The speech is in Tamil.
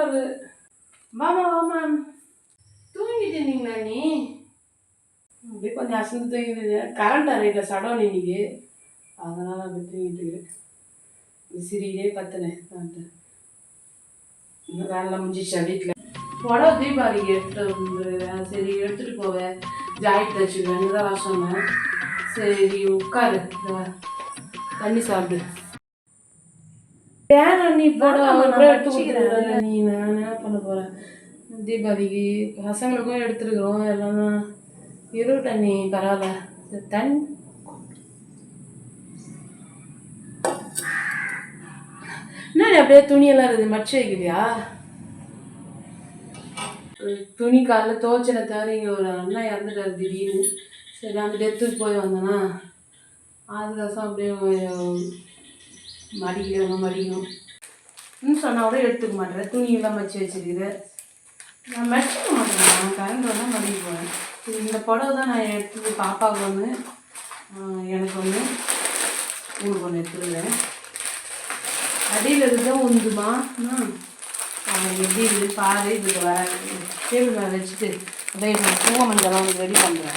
வருது. வாமா வாமா. தூங்கிட்டு இருந்தீங்களா நீ? அப்படியே கொஞ்சம் அசந்து தூங்கிட்டு கரண்ட் அறையில் சடம் இன்னைக்கு, அதனால் அப்படி தூங்கிட்டு சிறியே பத்தினேன். இன்னும் வேலை முடிஞ்சிச்சா வீட்டில்? புடவை தீபாவளிக்கு எடுத்துகிட்டு வந்துடுவேன். சரி எடுத்துகிட்டு போவேன், ஜாக்கெட் தைச்சிடுவேன் தான் வர சொன்னேன். சரி உட்காரு, தண்ணி சாப்பிடு. ஏன் நீ புடவை எடுத்து நீ நான் என்ன பண்ண போகிறேன்? தீபாவளிக்கு பசங்களுக்கும் எடுத்துருக்குறோம் எல்லாம். இருட்டண்ணி பரவாயில்ல. தண்ணி என்ன அப்படியே துணியெல்லாம் இருக்குது, மடிச்சு வைக்கிறியா? துணி காலைல துவச்சனை தவிர இங்கே ஒரு அண்ணா இறந்துட்டாரு திடீர்னு. சரி அந்த டெத்துக்கு போய் வந்தேன்னா அதுக்கோசம் அப்படியே மடிக்கணும். இன்னும் சொன்னால் கூட எடுத்துக்க மாட்டேன். துணியெல்லாம் மடிச்சு வச்சுருக்குது. நான் மடிச்சுக்க மாட்டேன், நான் கரண்ட் வந்தால் மடிக்க போகிறேன். இந்த புடவை தான் நான் எடுத்து பாப்பாவுக்கு ஒன்று, எனக்கு ஒன்று, உங்களுக்கு ஒன்று எடுத்துருவேன். அடியில் இருக்குதான் உந்துமா. எப்படி இருக்குது பாரு. இதுக்கு வர டேபிள் மேலே வச்சுட்டு அப்படியே பூவை மஞ்சள் ரெடி பண்ணுறேன்.